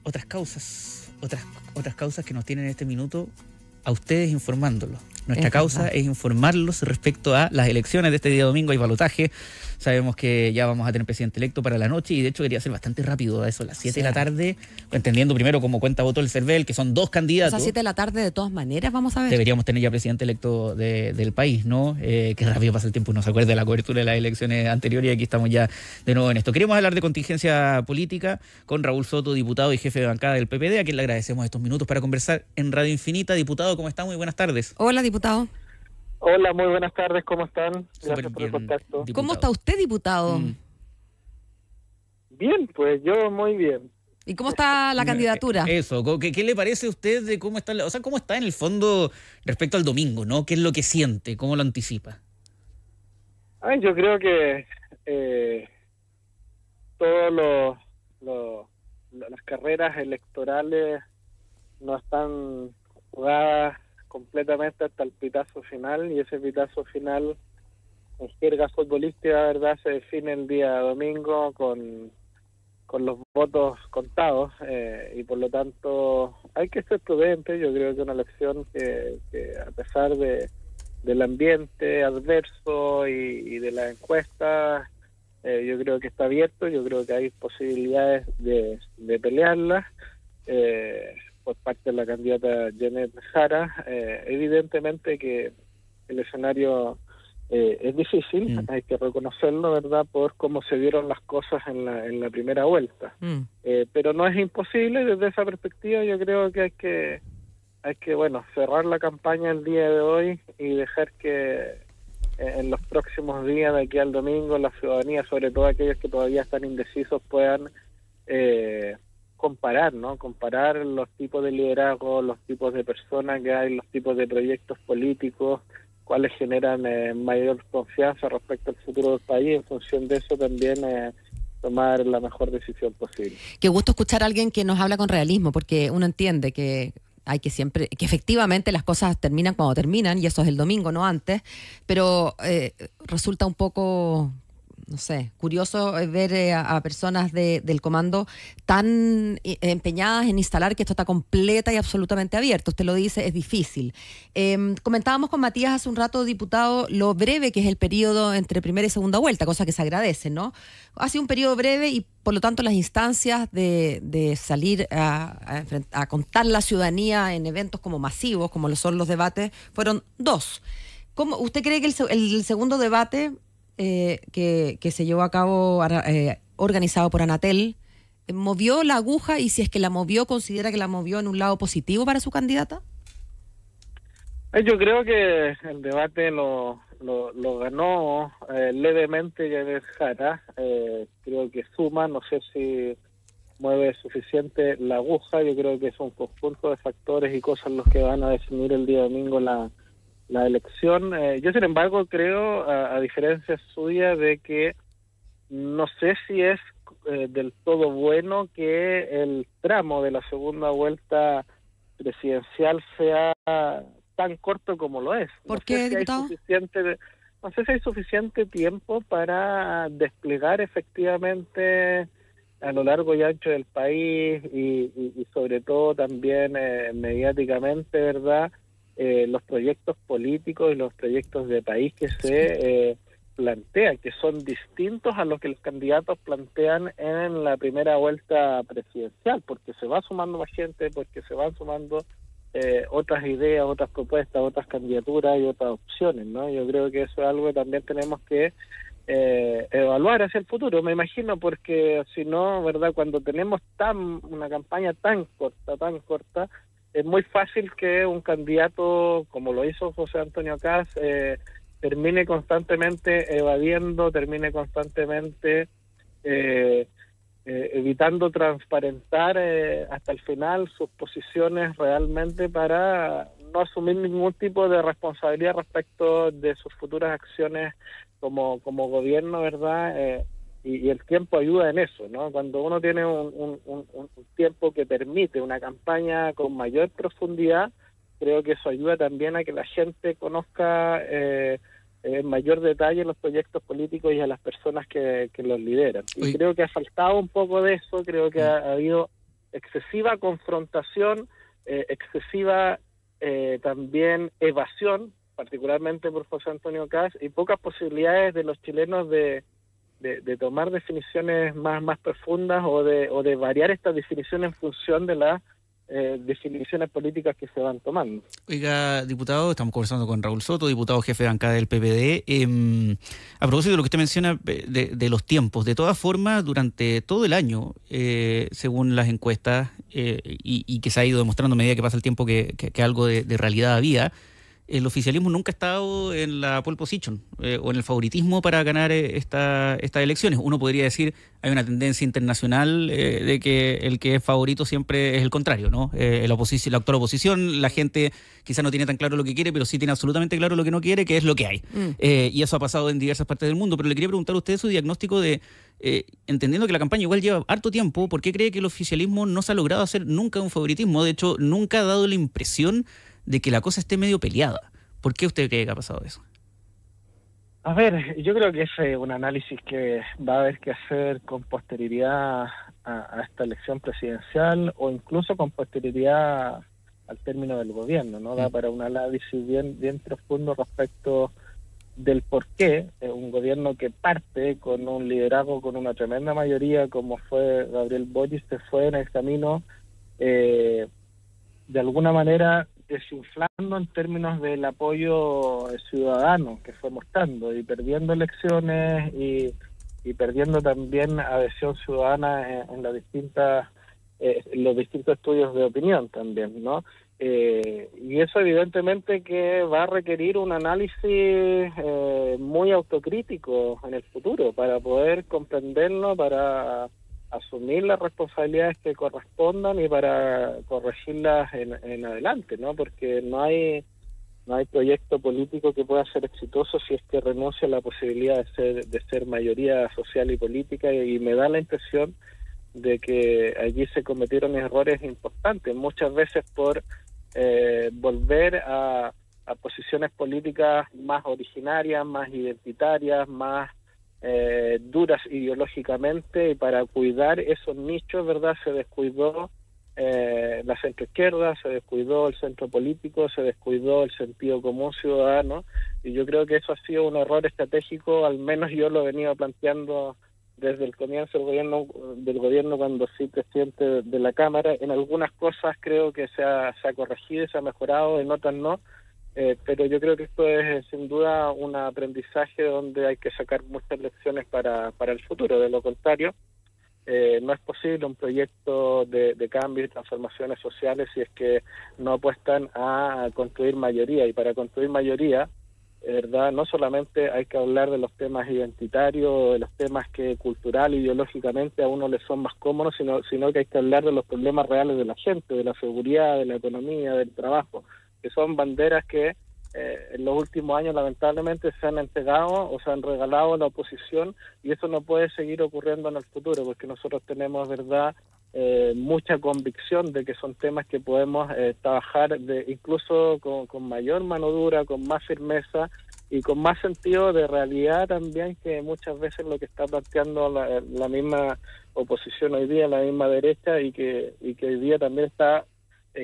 otras causas que nos tienen en este minuto a ustedes informándolos. Nuestra causa es informarlos respecto a las elecciones de este día domingo. Hay balotaje. Sabemos que ya vamos a tener presidente electo para la noche y de hecho quería ser bastante rápido a eso, a las 7 de la tarde, entendiendo primero cómo cuenta voto el CERVEL, que son 2 candidatos. A las 7 de la tarde de todas maneras, vamos a ver. Deberíamos tener ya presidente electo del país, ¿no? Que rápido pasa el tiempo, no se acuerda de la cobertura de las elecciones anteriores y aquí estamos ya de nuevo en esto. Queremos hablar de contingencia política con Raúl Soto, diputado y jefe de bancada del PPD, a quien le agradecemos estos minutos para conversar en Radio Infinita. Diputado, ¿cómo está? Muy buenas tardes. Hola, diputado. Hola, muy buenas tardes, ¿cómo están? Gracias por el contacto. Diputado. ¿Cómo está usted, diputado? Bien, pues yo muy bien. ¿Y cómo está la candidatura? Eso, ¿qué le parece a usted de cómo está, o sea, cómo está en el fondo respecto al domingo, ¿no? ¿Qué es lo que siente? ¿Cómo lo anticipa? Yo creo que todas las carreras electorales no están jugadas completamente hasta el pitazo final, y ese pitazo final en jerga futbolística, verdad, se define el día domingo con los votos contados, y por lo tanto hay que ser prudente. Yo creo que una elección que a pesar del ambiente adverso y de las encuestas, yo creo que está abierto. Yo creo que hay posibilidades de pelearlas por parte de la candidata Janet Jara. Evidentemente que el escenario es difícil, hay que reconocerlo, ¿verdad?, por cómo se dieron las cosas en la primera vuelta. Pero no es imposible. Desde esa perspectiva yo creo que hay que cerrar la campaña el día de hoy y dejar que en los próximos días, de aquí al domingo, la ciudadanía, sobre todo aquellos que todavía están indecisos, puedan comparar los tipos de liderazgo, los tipos de personas que hay, los tipos de proyectos políticos, cuáles generan mayor confianza respecto al futuro del país. En función de eso también tomar la mejor decisión posible. Qué gusto escuchar a alguien que nos habla con realismo, porque uno entiende que hay que efectivamente las cosas terminan cuando terminan, y eso es el domingo, no antes, pero resulta un poco, no sé, curioso ver a personas del comando tan empeñadas en instalar que esto está completa y absolutamente abierto. Usted lo dice, es difícil. Comentábamos con Matías hace un rato, diputado, lo breve que es el periodo entre primera y segunda vuelta, cosa que se agradece, ¿no? Ha sido un periodo breve y por lo tanto las instancias de salir a contar la ciudadanía en eventos como masivos, como lo son los debates, fueron 2. ¿Usted cree que el segundo debate que se llevó a cabo organizado por Anatel movió la aguja, y si es que la movió, considera que la movió en un lado positivo para su candidata? Yo creo que el debate lo ganó levemente Janet Jara. Creo que suma, no sé si mueve suficiente la aguja. Yo creo que es un conjunto de factores y cosas los que van a definir el día domingo la elección. Yo, sin embargo, creo, a diferencia suya, de que no sé si es del todo bueno que el tramo de la segunda vuelta presidencial sea tan corto como lo es. ¿Por qué, diputado? No sé si hay suficiente tiempo para desplegar efectivamente a lo largo y ancho del país y sobre todo también mediáticamente, ¿verdad?, los proyectos políticos y los proyectos de país que se plantean, que son distintos a los que los candidatos plantean en la primera vuelta presidencial, porque se va sumando más gente, porque se van sumando otras ideas, otras propuestas, otras candidaturas y otras opciones, ¿no? Yo creo que eso es algo que también tenemos que evaluar hacia el futuro, me imagino, porque si no, ¿verdad?, cuando tenemos una campaña tan corta, es muy fácil que un candidato, como lo hizo José Antonio Kast, termine constantemente evadiendo, termine constantemente evitando transparentar hasta el final sus posiciones realmente, para no asumir ningún tipo de responsabilidad respecto de sus futuras acciones como gobierno, ¿verdad? Y el tiempo ayuda en eso, ¿no? Cuando uno tiene un tiempo que permite una campaña con mayor profundidad, creo que eso ayuda también a que la gente conozca en mayor detalle los proyectos políticos y a las personas que los lideran. Y creo que ha faltado un poco de eso. Creo que ha habido excesiva confrontación, excesiva también evasión, particularmente por José Antonio Kast, y pocas posibilidades de los chilenos de tomar definiciones más profundas o de variar estas definiciones en función de las definiciones políticas que se van tomando. Oiga, diputado, estamos conversando con Raúl Soto, diputado jefe de bancada del PPD. A propósito de lo que usted menciona de los tiempos, de todas formas, durante todo el año, según las encuestas, y que se ha ido demostrando a medida que pasa el tiempo que algo de realidad había, el oficialismo nunca ha estado en la pole position o en el favoritismo para ganar estas elecciones. Uno podría decir, hay una tendencia internacional de que el que es favorito siempre es el contrario, ¿no? La actual oposición, la gente quizá no tiene tan claro lo que quiere, pero sí tiene absolutamente claro lo que no quiere, que es lo que hay. Y eso ha pasado en diversas partes del mundo. Pero le quería preguntar a usted su diagnóstico de, entendiendo que la campaña igual lleva harto tiempo, ¿por qué cree que el oficialismo no se ha logrado hacer nunca un favoritismo? De hecho, nunca ha dado la impresión de que la cosa esté medio peleada. ¿Por qué usted cree que ha pasado eso? A ver, yo creo que es un análisis que va a haber que hacer con posterioridad a esta elección presidencial o incluso con posterioridad al término del gobierno, ¿no? Da para un análisis bien profundo respecto del por qué un gobierno que parte con un liderazgo, con una tremenda mayoría, como fue Gabriel Boric, se fue en el camino de alguna manera desinflando en términos del apoyo ciudadano que fue mostrando y perdiendo elecciones y perdiendo también adhesión ciudadana en las distintas los distintos estudios de opinión también, ¿no? Y eso evidentemente que va a requerir un análisis muy autocrítico en el futuro para poder comprenderlo, para asumir las responsabilidades que correspondan y para corregirlas en adelante, ¿no? Porque no hay proyecto político que pueda ser exitoso si es que renuncia a la posibilidad de ser mayoría social y política, y me da la impresión de que allí se cometieron errores importantes, muchas veces por volver a posiciones políticas más originarias, más identitarias, más duras ideológicamente, y para cuidar esos nichos, ¿verdad? Se descuidó la centroizquierda, se descuidó el centro político, se descuidó el sentido común ciudadano, y yo creo que eso ha sido un error estratégico, al menos yo lo he venido planteando desde el comienzo del gobierno cuando fui presidente de la Cámara. En algunas cosas creo que se ha corregido y se ha mejorado, en otras no. Pero yo creo que esto es sin duda un aprendizaje donde hay que sacar muchas lecciones para el futuro. De lo contrario, no es posible un proyecto de cambio y transformaciones sociales si es que no apuestan a construir mayoría. Y para construir mayoría, ¿verdad?, no solamente hay que hablar de los temas identitarios, de los temas que cultural, ideológicamente a uno le son más cómodos, sino que hay que hablar de los problemas reales de la gente, de la seguridad, de la economía, del trabajo, que son banderas que en los últimos años lamentablemente se han entregado o se han regalado a la oposición, y eso no puede seguir ocurriendo en el futuro, porque nosotros tenemos, ¿verdad?, mucha convicción de que son temas que podemos trabajar incluso con mayor mano dura, con más firmeza y con más sentido de realidad también, que muchas veces lo que está planteando la misma oposición hoy día, la misma derecha, y que hoy día también está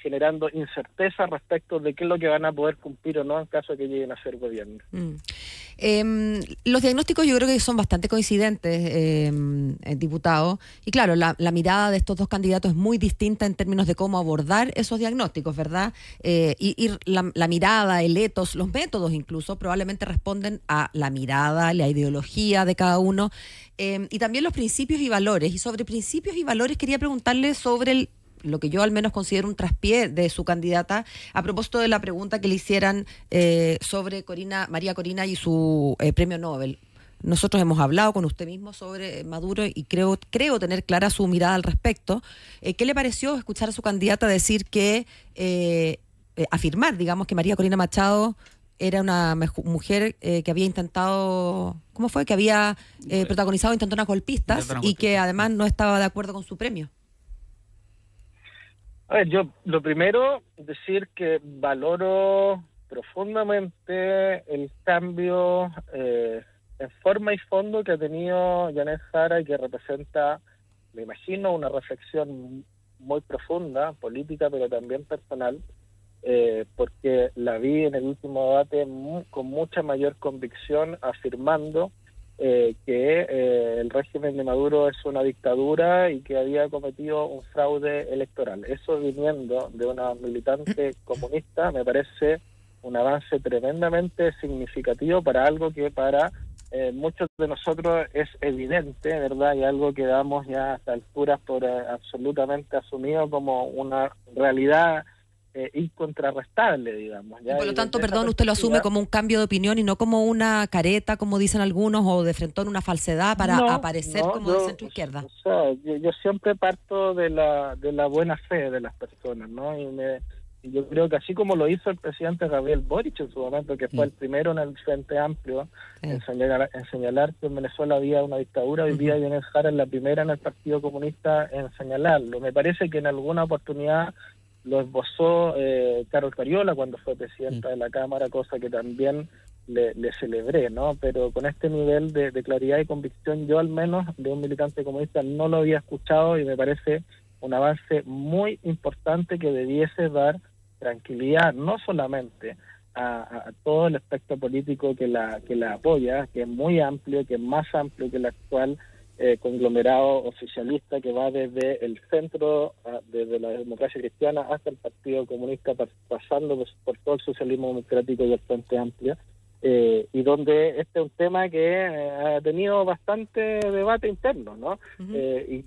generando incerteza respecto de qué es lo que van a poder cumplir o no en caso de que lleguen a ser gobierno. Los diagnósticos yo creo que son bastante coincidentes, diputado, y claro, la mirada de estos dos candidatos es muy distinta en términos de cómo abordar esos diagnósticos, ¿verdad? Y la mirada, el etos, los métodos incluso, probablemente responden a la mirada, la ideología de cada uno, y también los principios y valores. Y sobre principios y valores quería preguntarle sobre lo que yo al menos considero un traspié de su candidata, a propósito de la pregunta que le hicieran sobre María Corina y su premio Nobel. Nosotros hemos hablado con usted mismo sobre Maduro y creo tener clara su mirada al respecto. ¿Qué le pareció escuchar a su candidata decir que, afirmar, digamos, que María Corina Machado era una mujer que había intentado, ¿cómo fue? Que había protagonizado intentonas golpistas y que además no estaba de acuerdo con su premio? A ver, yo lo primero, decir que valoro profundamente el cambio en forma y fondo que ha tenido Janeth Jara, y que representa, me imagino, una reflexión muy profunda, política, pero también personal, porque la vi en el último debate con mucha mayor convicción, afirmando que el régimen de Maduro es una dictadura y que había cometido un fraude electoral. Eso, viniendo de una militante comunista, me parece un avance tremendamente significativo para algo que para muchos de nosotros es evidente, ¿verdad? Y algo que damos ya a estas alturas por absolutamente asumido como una realidad incontrarrestable, digamos. ¿Ya? Y por lo Y tanto, desde esa perdón, usted lo asume perspectiva, como un cambio de opinión y no como una careta, como dicen algunos, o de frentón una falsedad para aparecer como de centro izquierda. O sea, yo siempre parto de la buena fe de las personas, ¿no? Y yo creo que así como lo hizo el presidente Gabriel Boric en su momento, que fue el primero en el Frente Amplio en señalar que en Venezuela había una dictadura, hoy día Yanez Jara es la primera en el Partido Comunista en señalarlo. Me parece que en alguna oportunidad lo esbozó Carol Cariola cuando fue presidenta de la Cámara, cosa que también le celebré, ¿no? Pero con este nivel de claridad y convicción, yo al menos de un militante comunista no lo había escuchado, y me parece un avance muy importante que debiese dar tranquilidad no solamente a todo el espectro político que la apoya, que es muy amplio, que es más amplio que el actual conglomerado oficialista, que va desde el centro, desde la democracia cristiana hasta el Partido Comunista, pasando por todo el socialismo democrático y el Frente Amplio, y donde este es un tema que ha tenido bastante debate interno, ¿no? Y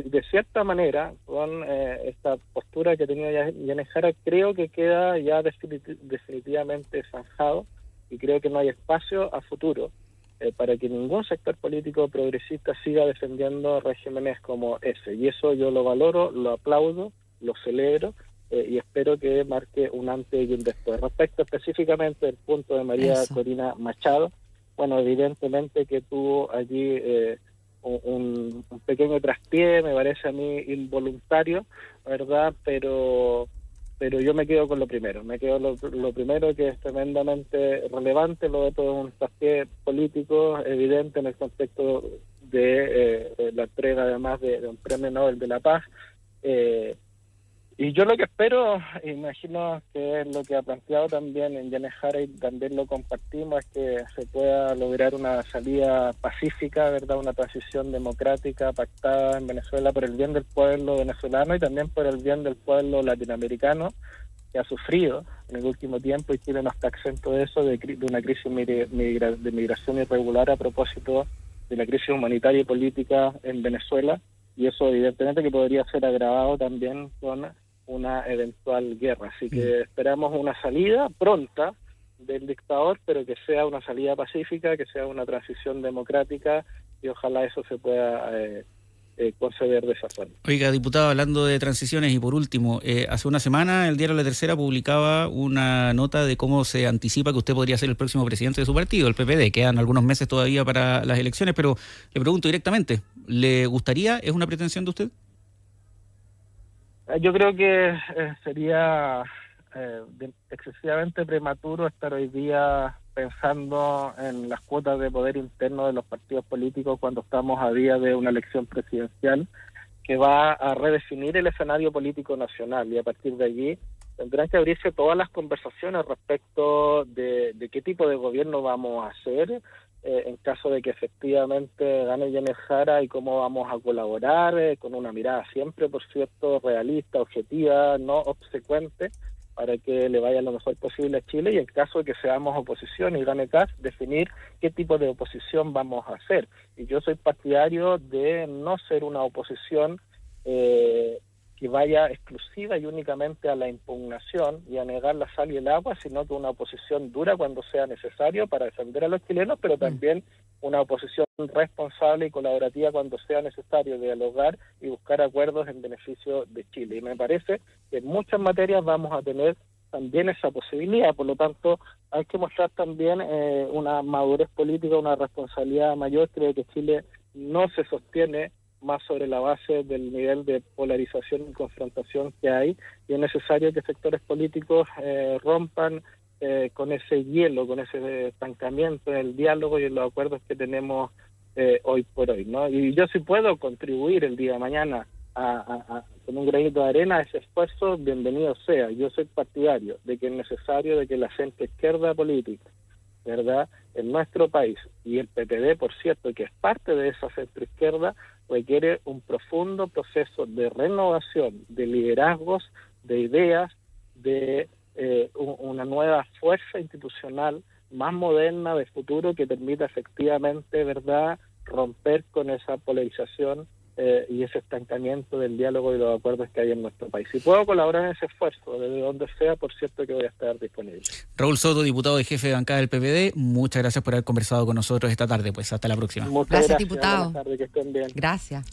de cierta manera, con esta postura que tenía Yanez Jara, creo que queda ya definitivamente zanjado, y creo que no hay espacio a futuro para que ningún sector político progresista siga defendiendo regímenes como ese. Y eso yo lo valoro, lo aplaudo, lo celebro, y espero que marque un antes y un después. Respecto específicamente del punto de María Corina Machado, bueno, evidentemente que tuvo allí un pequeño traspié, me parece a mí involuntario, ¿verdad? Pero yo me quedo con lo primero, lo primero, que es tremendamente relevante. Lo otro es un traspié político evidente en el contexto de la entrega además de un premio Nobel de la Paz, y yo lo que espero, imagino que es lo que ha planteado también en Yanez Jara, y también lo compartimos, es que se pueda lograr una salida pacífica, ¿verdad? Una transición democrática pactada en Venezuela por el bien del pueblo venezolano y también por el bien del pueblo latinoamericano, que ha sufrido en el último tiempo, y Chile no está exento de eso, de una crisis de migración irregular a propósito de la crisis humanitaria y política en Venezuela, y eso evidentemente que podría ser agravado también con una eventual guerra. Así que esperamos una salida pronta del dictador, pero que sea una salida pacífica, que sea una transición democrática, y ojalá eso se pueda conceder de esa forma. Oiga, diputado, hablando de transiciones, y por último, hace una semana el diario La Tercera publicaba una nota de cómo se anticipa que usted podría ser el próximo presidente de su partido, el PPD. Quedan algunos meses todavía para las elecciones, pero le pregunto directamente, ¿le gustaría? ¿Es una pretensión de usted? Yo creo que sería excesivamente prematuro estar hoy día pensando en las cuotas de poder interno de los partidos políticos cuando estamos a día de una elección presidencial que va a redefinir el escenario político nacional, y a partir de allí tendrán que abrirse todas las conversaciones respecto de qué tipo de gobierno vamos a hacer en caso de que efectivamente gane Yanez Jara, y cómo vamos a colaborar con una mirada siempre, por cierto, realista, objetiva, no obsecuente, para que le vaya lo mejor posible a Chile, y en caso de que seamos oposición y gane Kast, definir qué tipo de oposición vamos a hacer. Y yo soy partidario de no ser una oposición que vaya exclusiva y únicamente a la impugnación y a negar la sal y el agua, sino que una oposición dura cuando sea necesario para defender a los chilenos, pero también una oposición responsable y colaborativa cuando sea necesario dialogar y buscar acuerdos en beneficio de Chile. Y me parece que en muchas materias vamos a tener también esa posibilidad. Por lo tanto, hay que mostrar también una madurez política, una responsabilidad mayor. Creo que Chile no se sostiene más sobre la base del nivel de polarización y confrontación que hay, y es necesario que sectores políticos rompan con ese hielo, con ese estancamiento en el diálogo y en los acuerdos que tenemos hoy por hoy, ¿no? Y yo sí puedo contribuir el día de mañana con un granito de arena a ese esfuerzo, bienvenido sea. Yo soy partidario de que es necesario de que la centroizquierda política, ¿verdad?, en nuestro país, y el PPD, por cierto, que es parte de esa centroizquierda, requiere un profundo proceso de renovación, de liderazgos, de ideas, de una nueva fuerza institucional más moderna de futuro que permita efectivamente, ¿verdad?, romper con esa polarización y ese estancamiento del diálogo y los acuerdos que hay en nuestro país. Si puedo colaborar en ese esfuerzo, desde donde sea, por cierto que voy a estar disponible. Raúl Soto, diputado y jefe de bancada del PPD, muchas gracias por haber conversado con nosotros esta tarde. Pues hasta la próxima. Gracias, diputado. Buenas tardes, que estén bien. Gracias.